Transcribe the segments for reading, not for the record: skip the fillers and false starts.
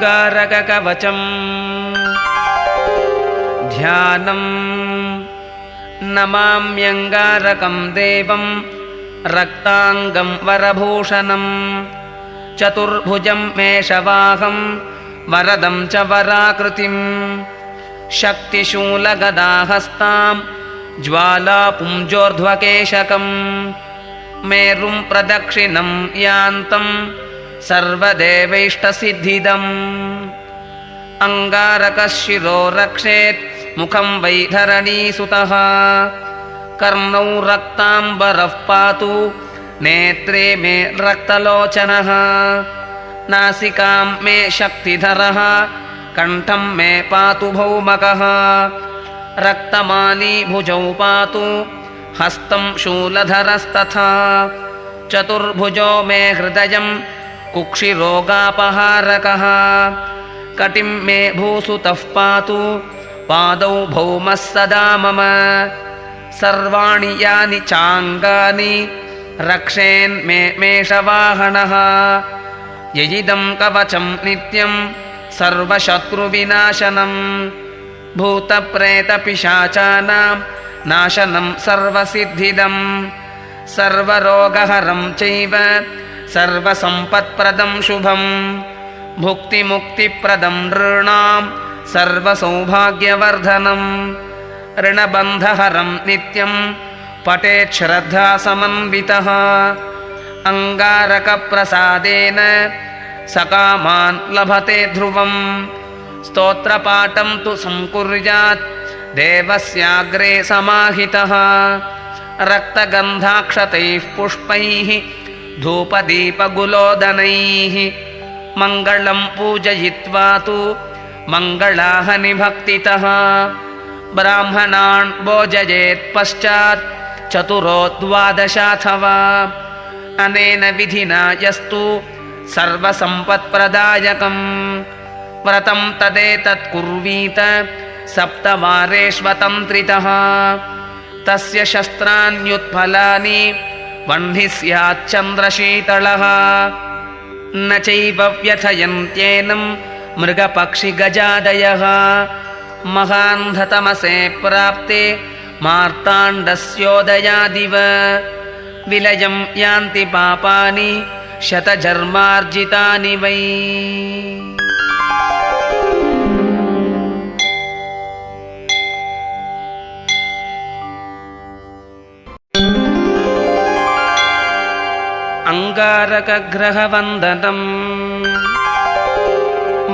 अंगारककवचम् ध्यानं नमाम्यंगारकं देवं रक्तांगं वरभूषणं चतुर्भुजं मेषवाहं वरदं च वराकृतिं शक्तिशूलगदाहस्तां ज्वालापुञ्जोर्ध्वकेशकं मेरुं प्रदक्षिणं यान्तं सर्वदेवैष्टसिद्धिदम् अंगारकशिरो रक्षेत् मुखं वैधरणीसुतः कर्णौ रक्तांबरः पातु नेत्रे मे रक्तलोचनः नासिकां मे शक्तिधरः कंठं मे पातु भौमकः रक्तमाली भुजौ पातु हस्तं शूलधरस्तथा चतुर्भुजो मे हृदयं कुक्षिरोगापहारकः कटिं मे भूसुतः पातु पादौ भौमः सदा मम सर्वाणि यानि चाङ्गानि रक्षेन्मे मेषवाहनः ययिदं कवचं नित्यं सर्वशत्रुविनाशनं भूतप्रेतपिशाचानां नाशनं सर्वसिद्धिदं सर्वरोगहरं चैव सर्वसम्पत्प्रदं शुभं भुक्तिमुक्तिप्रदं नृणां सर्वसौभाग्यवर्धनं ऋणबन्धहरं नित्यं पठेत् श्रद्धासमन्वितः अंगारकप्रसादेन सकामान् लभते ध्रुवं स्तोत्रपाठं तु संकुर्यात् देवस्याग्रे समाहितः रक्तगन्धाक्षतैः पुष्पैः धूपदीपगुलोदनैः मङ्गलं पूजयित्वा तु मङ्गलाहनिभक्तितः ब्राह्मणान् भोजयेत् पश्चात् चतुरो द्वादशाथवा अनेन विधिना यस्तु सर्वसम्पत्प्रदायकं व्रतं तदेतत् कुर्वीत सप्तवारेष्वतन्त्रितः तस्य शस्त्राण्युत्फलानि वह्निः स्याच्चन्द्रशीतलः न चैव व्यथयन्त्येनं मृगपक्षिगजादयः महान्धतमसे प्राप्ते मार्ताण्डस्योदयादिव विलयं यान्ति पापानि शतजन्मार्जितानि वै अंगारकग्रहवन्दनं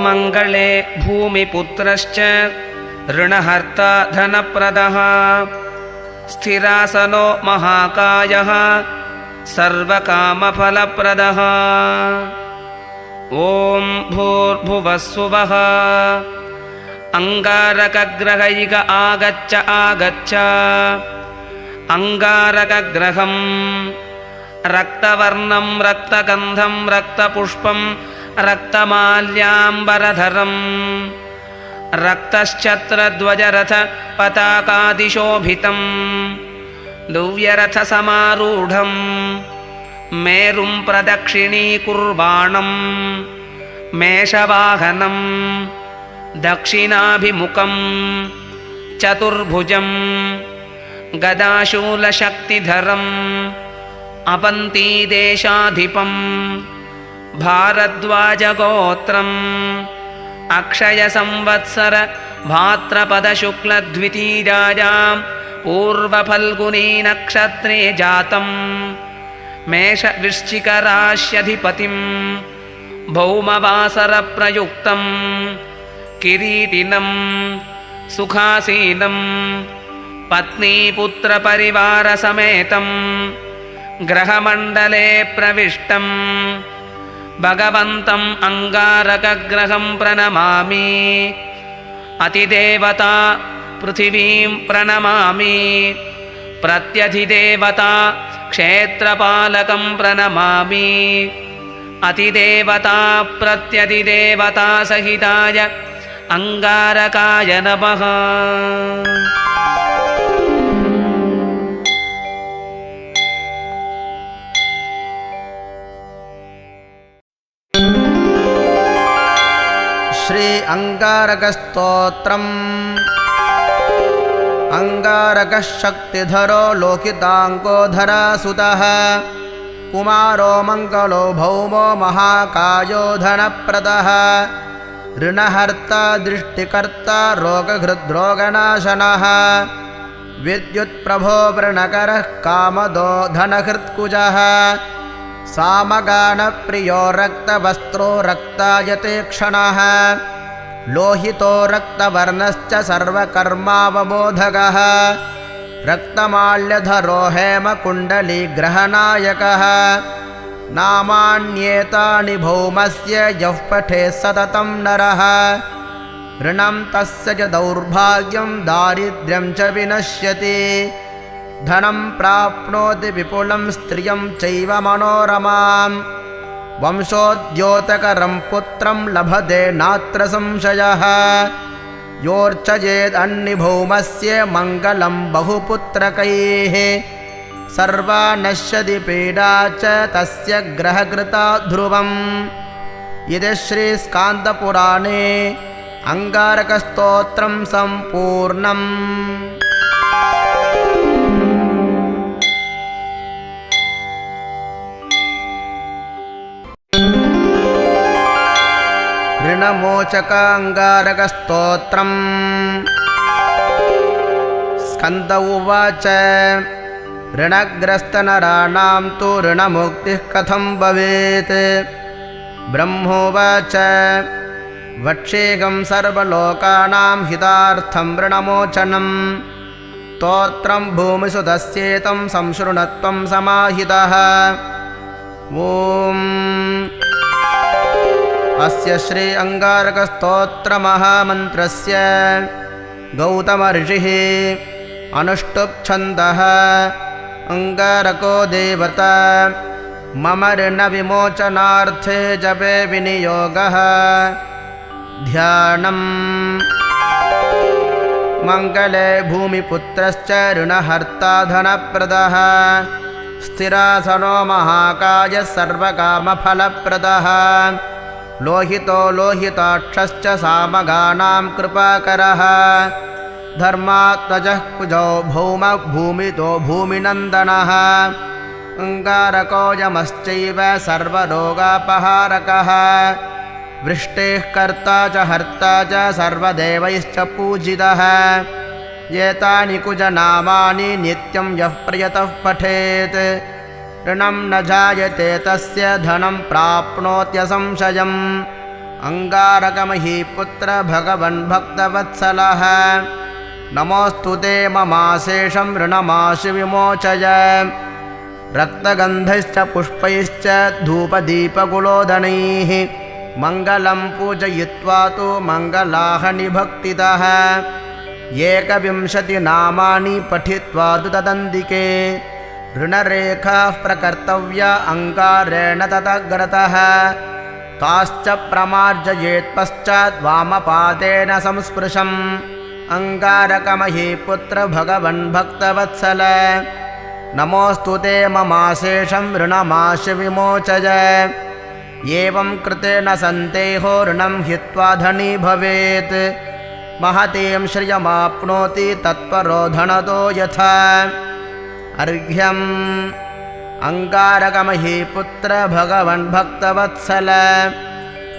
मंगले भूमिपुत्रश्च ऋणहर्ता धनप्रदः स्थिरासनो महाकायः सर्वकामफलप्रदः ॐ भूर्भुवः स्वः अंगारकग्रहैक आगच्छ आगच्छ अंगारकग्रहम् रक्तवर्णं रक्तगन्धं रक्तपुष्पं रक्तमाल्याम्बरधरं रक्तश्चत्रध्वजरथ पताकादिशोभितं दिव्यरथसमारूढं मेरुं प्रदक्षिणीकुर्वाणं मेषवाहनं दक्षिणाभिमुखं चतुर्भुजं गदाशूलशक्तिधरं अवन्तीदेशाधिपं भारद्वाजगोत्रम् अक्षयसंवत्सर भाद्रपदशुक्लद्वितीयायां पूर्वफल्गुनी नक्षत्रे जातं मेषवृश्चिकराश्यधिपतिं भौमवासरप्रयुक्तं किरीटिनं सुखासीनं पत्नीपुत्रपरिवारसमेतं ग्रहमण्डले प्रविष्टं भगवन्तम् अंगारकग्रहं प्रणमामि अतिदेवता पृथिवीं प्रणमामि प्रत्यधिदेवता क्षेत्रपालकं प्रणमामि अतिदेवता प्रत्यधिदेवता सहिताय अंगारकाय नमः। अंगारकस्तोत्रम् अंगारकः शक्तिधरो लोकितांकोधरासुतः कुमारो मंगलो भौमो महाकायो धनप्रदः ऋणहर्ता दृष्टिकर्ता रोगहृद्रोगनाशनः विद्युत्प्रभो वृणकरः कामदो धनहृत्कुजः सामगानप्रियो रक्तवस्त्रो रक्तायते क्षणः लोहितो रक्तवर्णश्च सर्वकर्मावबोधकः रक्तमाल्यधरो हेमकुण्डलीग्रहनायकः नामान्येतानि भौमस्य यः पठेत् सततं नरः ऋणं तस्य च दौर्भाग्यं दारिद्र्यं च विनश्यति धनं प्राप्नोति विपुलं स्त्रियं चैव मनोरमां वंशोद्योतकरं पुत्रं लभते नात्र संशयः योर्चयेदन्निभौमस्य मङ्गलं बहुपुत्रकैः सर्वा नश्यति पीडा च तस्य ग्रहकृता ध्रुवम् इति श्रीस्कान्दपुराणे अंगारकस्तोत्रं सम्पूर्णम्। ऋणमोचक अंगारकस्तोत्रम्। स्कन्द उवाच ऋणग्रस्तनराणां तु ऋणमुक्तिः कथं भवेत्। ब्रह्मोवाच वक्ष्येऽहं सर्वलोकानां हितार्थं ऋणमोचनं स्तोत्रं भूमिसुतस्येतं संशृणुत्वं समाहितः। ॐ अस्य श्री अंगारकस्तोत्रमहामन्त्रस्य गौतमऋषिः अनुष्टुप् छन्दः अंगारको देवता मम ऋणविमोचनार्थे जपे विनियोगः। ध्यानम् मंगले भूमिपुत्रश्च ऋणहर्ता धनप्रदः स्थिरासनो महाकायः सर्वकामफलप्रदः लोहितो लोहिताक्षश्च सामगानां कृपाकरः धर्मात्मजः कुजो भौमभूमितो भूमिनन्दनः अंगारकोऽयमश्चैव सर्वरोगापहारकः वृष्टेः कर्ता च हर्ता च सर्वदेवैश्च पूजितः एतानि कुजनामानि नित्यं यः प्रयतः पठेत् ऋणं न जायते तस्य धनं प्राप्नोत्यसंशयम् अंगारकमहीपुत्र भगवन् भक्तवत्सलः नमोऽस्तु ते ममाशेषं ऋणमाशु विमोचय रक्तगन्धैश्च पुष्पैश्च धूपदीपकुलोदनैः मङ्गलं पूजयित्वा तु मङ्गलाहनि भक्तितः 21 नामानि पठित्वा तु तदन्तिके ऋणरेखाः प्रकर्तव्या अंगारेण ततग्रतः ताश्च प्रमार्जयेत् पश्चात् वामपादेन संस्पृशम् अंगारकमहीपुत्र भगवन् भक्तवत्सल नमोऽस्तु ते ममाशेषं ऋणमाशु विमोचय एवं कृतेन सन्देहो ऋणं हित्वा धनी भवेत् महतीं श्रियमाप्नोति तत्परो धनतो यथा अर्घ्यम् अंगारकमहीपुत्र भगवन् भक्तवत्सल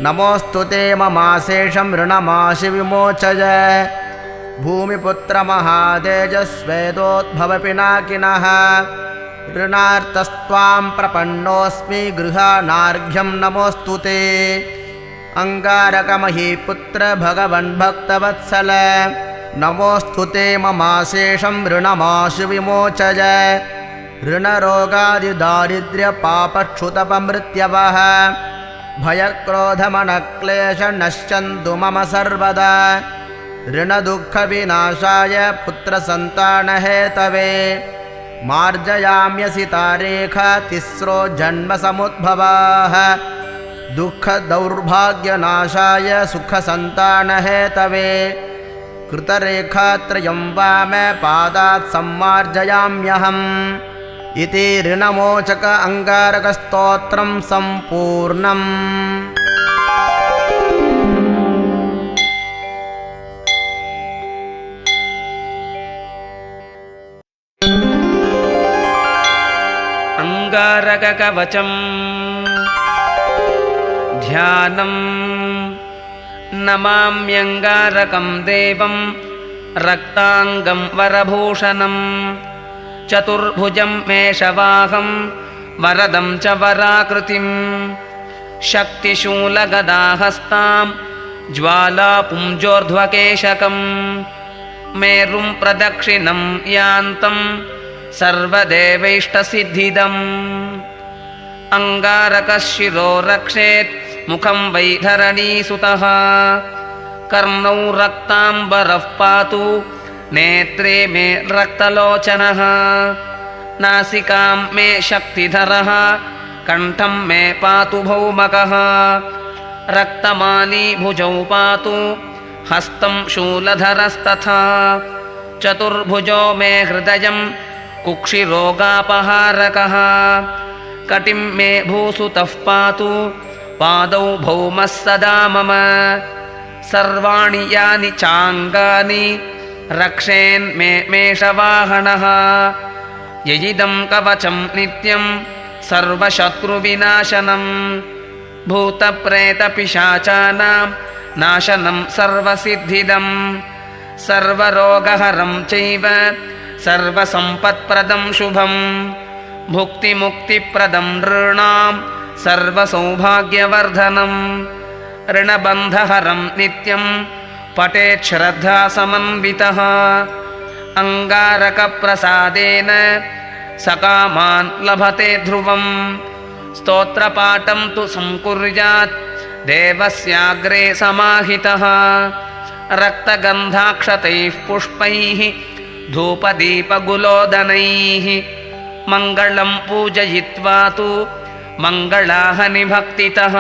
नमोऽस्तु ते ममाशेषं ऋणमाशु विमोचय भूमिपुत्र महातेजस्वेदोद्भव पिनाकिनः ऋणार्तस्त्वां प्रपन्नोऽस्मि गृहाणार्घ्यं नमोऽस्तु ते अंगारकमहीपुत्र भगवन् भक्तवत्सल नमोऽस्तु ते ममाशेषं ऋणमाशु विमोचय ऋणरोगादिदारिद्र्यपापक्षुतपमृत्यवः भयक्रोधमनक्लेश नश्यन्तु मम सर्वदा ऋणदुःखविनाशाय पुत्रसन्तानहेतवे मार्जयाम्यसि तारेखा तिस्रो जन्मसमुद्भवाः दुःखदौर्भाग्यनाशाय सुखसन्तानहेतवे कृतरेखात्रयं वाम पादात् सम्मार्जयाम्यहम् इति ऋणमोचक अंगारकस्तोत्रं सम्पूर्णम्। अंगारककवचं ध्यानं नमाम्यङ्गारकं देवं रक्ताङ्गं वरभूषणं चतुर्भुजं मेषवाहं वरदं च वराकृतिं शक्तिशूलगदाहस्तां ज्वालापुञ्जोर्ध्वकेशकं मेरुं प्रदक्षिणं यान्तं सर्वदेवैष्टसिद्धिदम् अंगारकशिरो रक्षेत् मुखं वैधरणीसुतः कर्णौ रक्ताम्बरः पातु नेत्रे मे रक्तलोचनः नासिकां मे शक्तिधरः कण्ठं मे पातु भौमकः रक्तमाली भुजौ पातु हस्तं शूलधरस्तथा चतुर्भुजो मे हृदयं कुक्षिरोगापहारकः कटिं मे भूसुतः पातु पादौ भौमः सदा मम सर्वाणि यानि चाङ्गानि रक्षेन्मे मेषवाहनः ययिदं कवचं नित्यं सर्वशत्रुविनाशनं भूतप्रेतपिशाचानां नाशनं सर्वसिद्धिदं सर्वरोगहरं चैव सर्वसम्पत्प्रदं शुभं भुक्तिमुक्तिप्रदं नृणां सर्वसौभाग्यवर्धनं ऋणबन्धहरं नित्यं पठेत् श्रद्धासमन्वितः अंगारकप्रसादेन सकामान् लभते ध्रुवं स्तोत्रपाठं तु संकुर्यात् देवस्याग्रे समाहितः रक्तगन्धाक्षतैः पुष्पैः धूपदीपगुलोदनैः मङ्गलं पूजयित्वा तु मङ्गलाहनिभक्तितः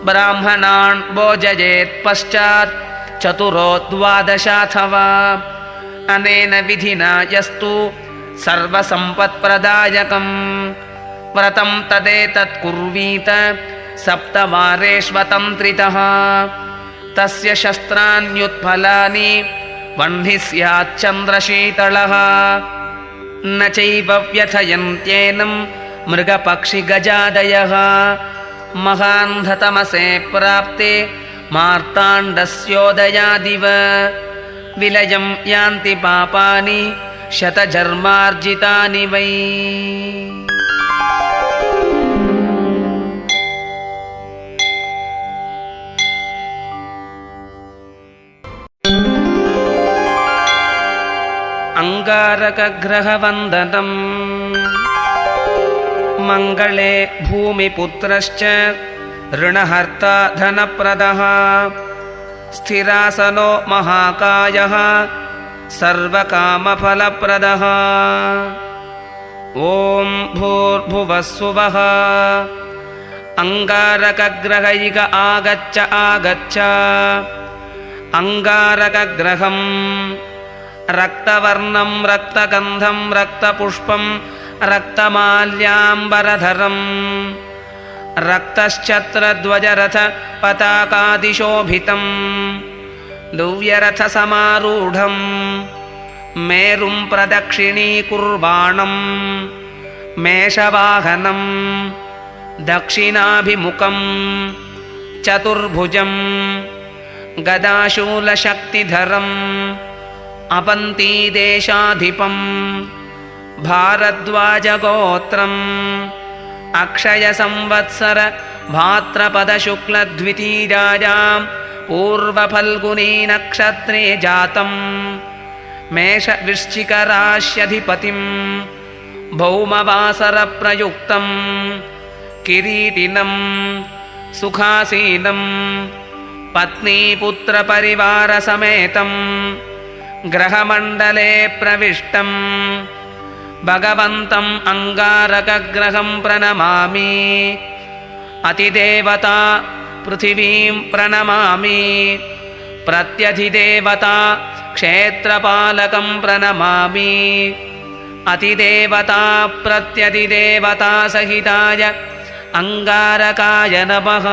ब्राह्मणान् भोजयेत् पश्चात् चतुरो द्वादशाथवा अनेन विधिना यस्तु सर्वसम्पत्प्रदायकं व्रतं तदेतत् कुर्वीत सप्तवारेष्वतन्त्रितः तस्य शस्त्राण्युत्फलानि वह्निस्याच्चन्द्रशीतलः न चैव व्यथयन्त्येनं मृगपक्षिगजादयः महान्धतमसे प्राप्ते मार्ताण्डस्योदयादिव विलयं यान्ति पापानि शतजन्मार्जितानि वै अंगारकग्रहवन्दनम् मङ्गले भूमिपुत्रश्च ऋणहर्ता धनप्रदः स्थिरासनो महाकायः सर्वकामफलप्रदः ॐ भूर्भुवस्सुवः अंगारकग्रहैक आगच्छ आगच्छ अंगारकग्रहं रक्तवर्णं रक्तगन्धं रक्तपुष्पं रक्तमाल्याम्बरधरं रक्तश्चत्रध्वजरथ पताकादिशोभितं दिव्यरथसमारूढं मेरुं प्रदक्षिणीकुर्वाणं मेषवाहनं दक्षिणाभिमुखं चतुर्भुजं गदाशूलशक्तिधरं अवन्तीदेशाधिपं भारद्वाजगोत्रम् अक्षयसंवत्सर भाद्रपदशुक्लद्वितीयायां पूर्वफल्गुनी नक्षत्रे जातं मेषवृश्चिकराश्यधिपतिं भौमवासरप्रयुक्तं किरीटिनं सुखासीनं पत्नीपुत्रपरिवारसमेतं ग्रहमण्डले प्रविष्टं भगवन्तम् अंगारकग्रहं प्रणमामि अतिदेवता पृथिवीं प्रणमामि प्रत्यधिदेवता क्षेत्रपालकं प्रणमामि अतिदेवता प्रत्यधिदेवता सहिताय अंगारकाय नमः।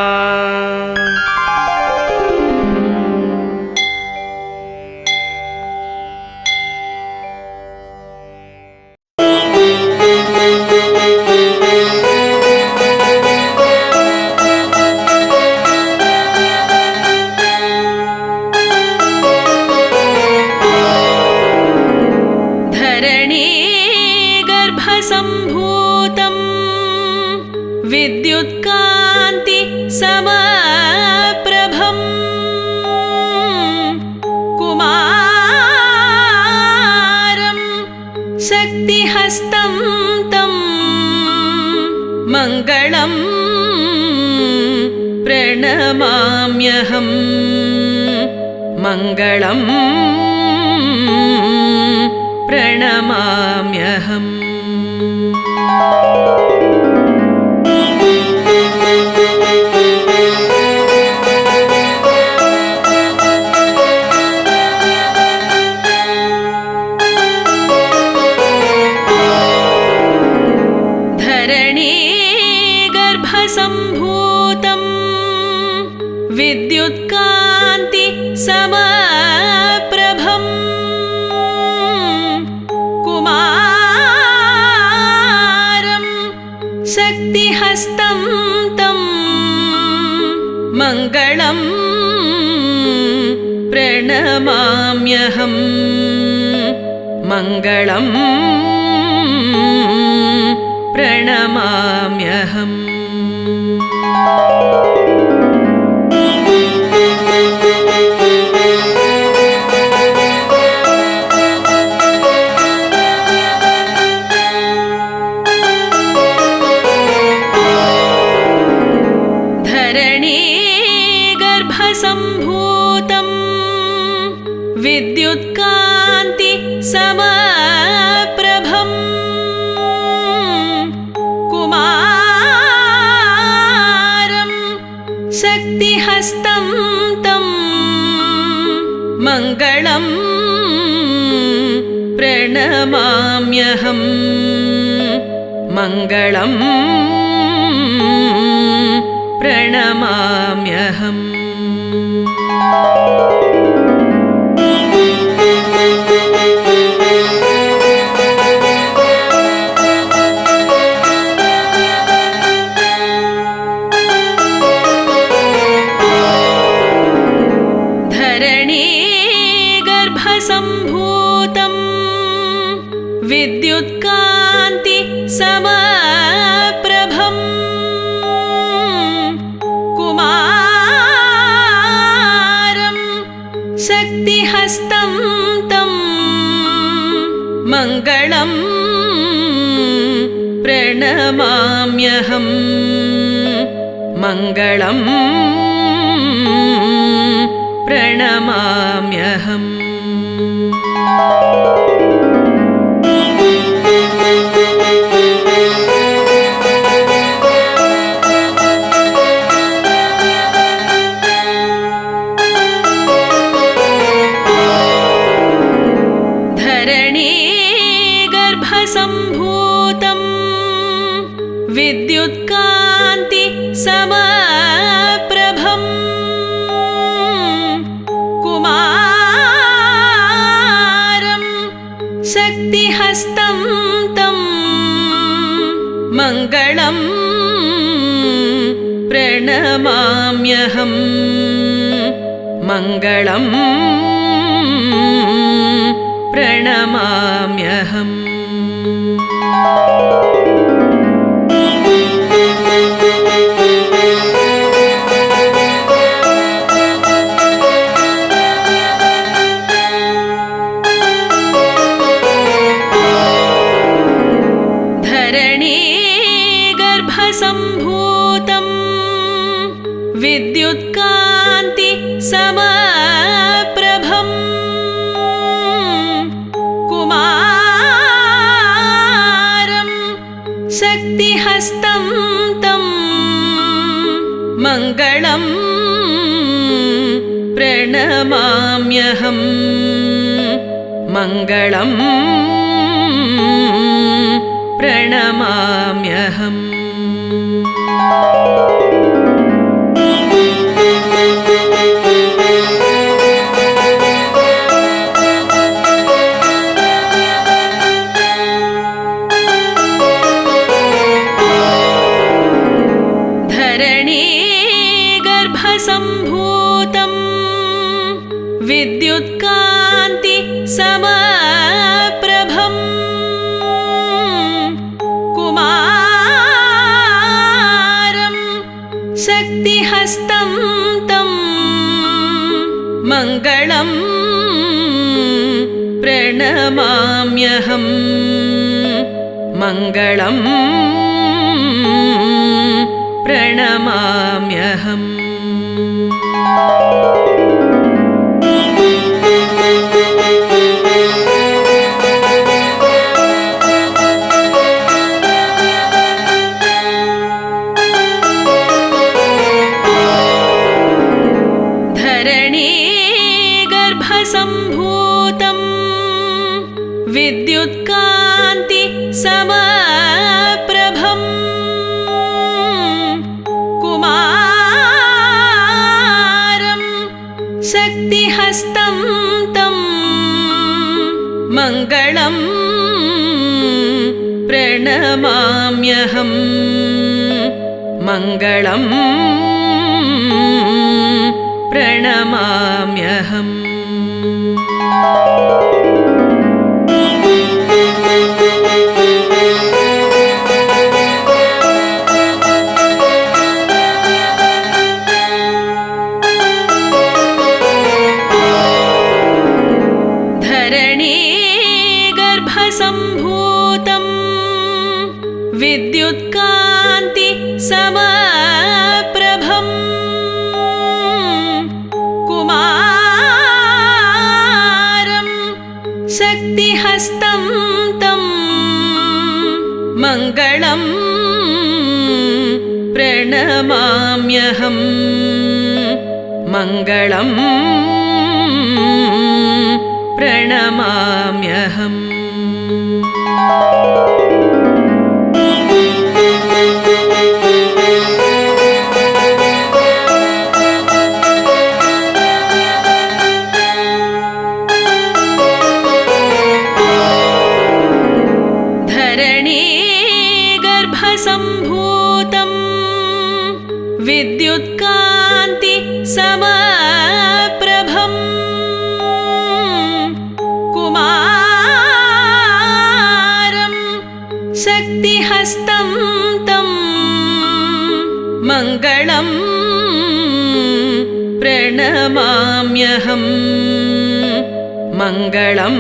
विद्युत्कान्ति समप्रभम् कुमारं शक्तिहस्तं तं मङ्गलं प्रणमाम्यहम् मङ्गलं प्रणमाम्यहम् धरणीगर्भसम्भूतं विद्युत्कान्ति समप्रभम् कुमारं शक्तिहस्तं तं मङ्गलं प्रणमाम्यहम् मङ्गलं प्रणमाम्यहम् धरणीगर्भसम्भूतं विद्युत्कान्ति समप्रभम् कुमारं शक्तिहस्तं तं मङ्गलं प्रणमाम्यहम् मङ्गलं प्रणमाम्यहम् धरणीगर्भसम्भूतं विद्युत्कान्ति समप्रभम् कुमारं शक्तिहस्तं तं मङ्गलं प्रणमाम्यहम् मङ्गलं प्रणमाम्यहम् धरणीगर्भसम्भूतं विद्युत्कान्ति समप्रभम् कुमारं शक्तिहस्तं तं मङ्गलं प्रणमाम्यहम् मङ्गलं प्रणमाम्यहम् धरणीगर्भसम्भूतं विद्युत्कान्ति समप्रभम् कुमारं शक्तिहस्तं तं मङ्गलं प्रणमाम्यहम् मङ्गलं प्रणमाम्यहम् धरणीगर्भसम्भूतं विद्युत्कान्ति समप्रभम् कुमारं प्रणमाम्यहं मङ्गलं प्रणमाम्यहम् धरणीगर्भसम्भूतं विद्युत्कान्ति समप्रभं कुमारं शक्तिहस्तं तं मङ्गलं प्रणमाम्यहं मङ्गलं प्रणमाम्यहम् धरणीगर्भसम्भूतं विद्युत्कान्ति समप्रभं कुमारं शक्तिहस्तं तं मङ्गलं प्रणमाम्यहं मङ्गलं प्रणमाम्यहम् धरणीगर्भसम्भूतं विद्युत्कान्ति समप्रभं कुमारं शक्तिहस्तं तं मङ्गलं प्रणमाम्यहं मङ्गलं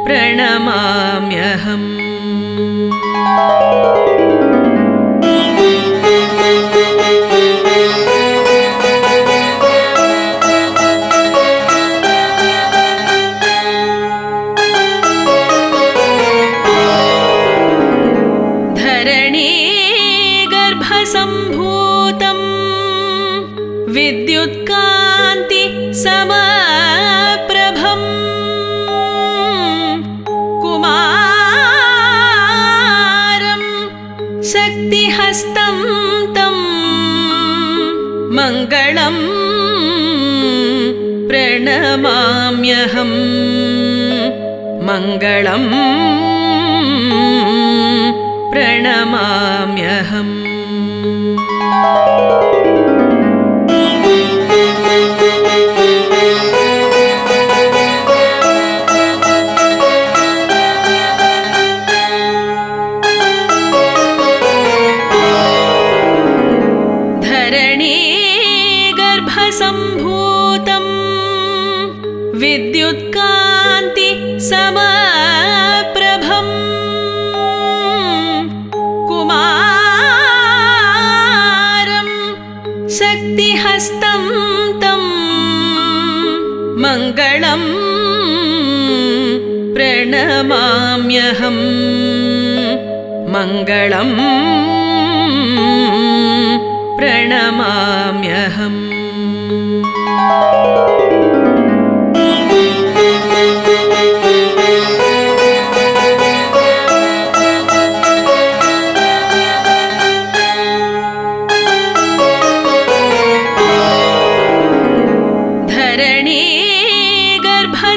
प्रणमाम्यहम् धरणीगर्भसम्भूतं विद्युत्कान्ति समप्रभं कुमारं शक्तिहस्तं तं मङ्गलं प्रणमाम्यहं मङ्गलं प्रणमाम्यहम् धरणीगर्भसम्भूतं विद्युत्कान्ति समप्रभं कुमारं शक्तिहस्तं तं मङ्गलं प्रणमाम्यहं मङ्गलं प्रणमाम्यहम्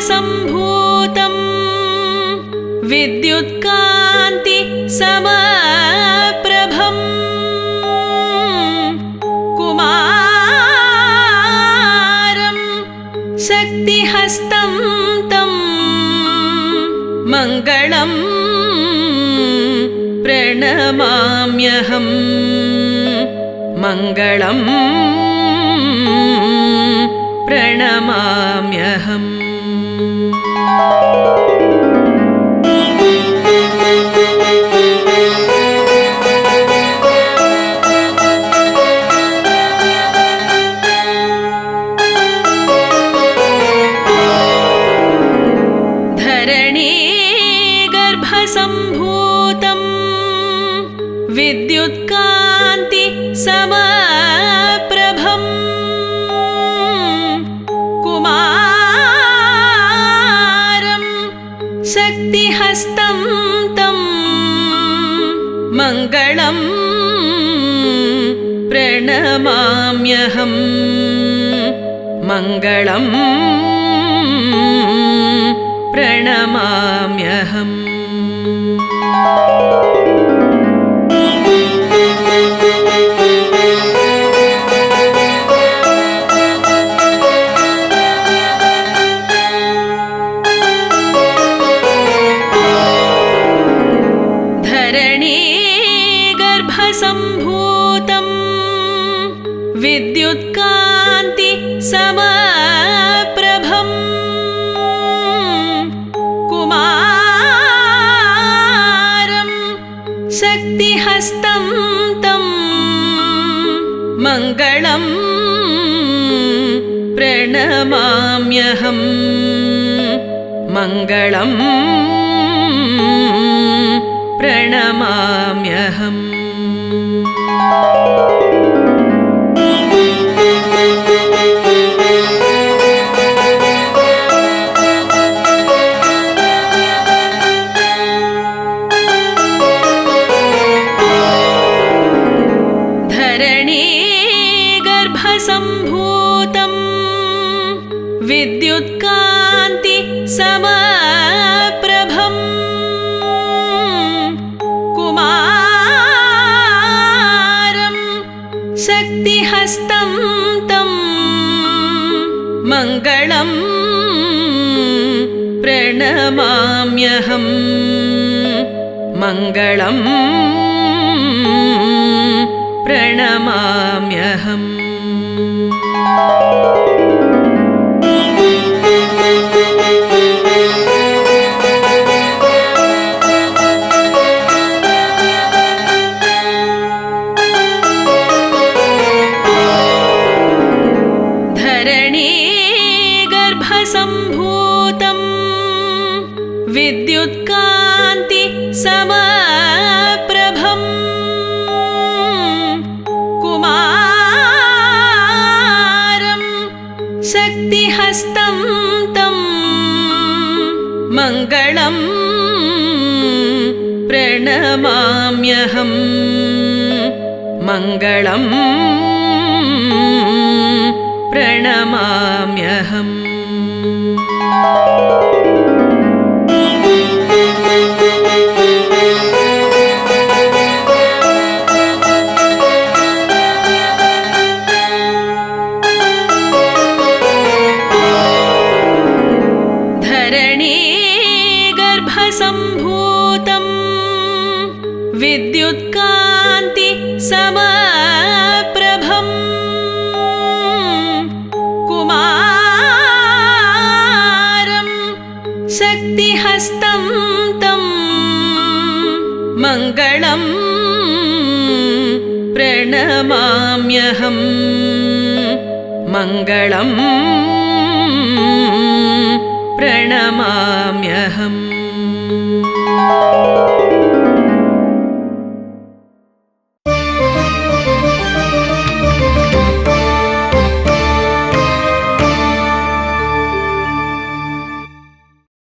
धरणीगर्भसम्भूतं विद्युत्कान्ति समप्रभं कुमारं शक्तिहस्तं तं मङ्गलं प्रणमाम्यहं मङ्गलं प्रणमाम्यहम् धरणी गर्भसम्भूतं विद्युत्कान्ति समप्रभम् कुमारं शक्तिहस्तं तं मङ्गलं प्रणमाम्यहम् मङ्गलं प्रणमाम्यहम् धरणी गर्भसम्भूतं विद्युत्कान्ति समप्रभम् कुमारं शक्तिहस्तं तं मङ्गलं प्रणमाम्यहम् मङ्गलं प्रणमाम्यहम् धरणी गर्भसम्भूतं विद्युत्कान्ति समप्रभम् कुमारं शक्तिहस्तं तं मङ्गलं प्रणमाम्यहम् मङ्गलं प्रणमाम्यहम् धरणी गर्भसम्भूतं विद्युत्कान्ति समप्रभम् कुमारं शक्तिहस्तं तं मङ्गलं प्रणमाम्यहम् मङ्गलं प्रणमाम्यहम् धरणी गर्भसम्भूतं विद्युत्कान्ति समप्रभम् कुमारं शक्तिहस्तं तं मङ्गलं प्रणमाम्यहम् मङ्गलं प्रणमाम्यहम्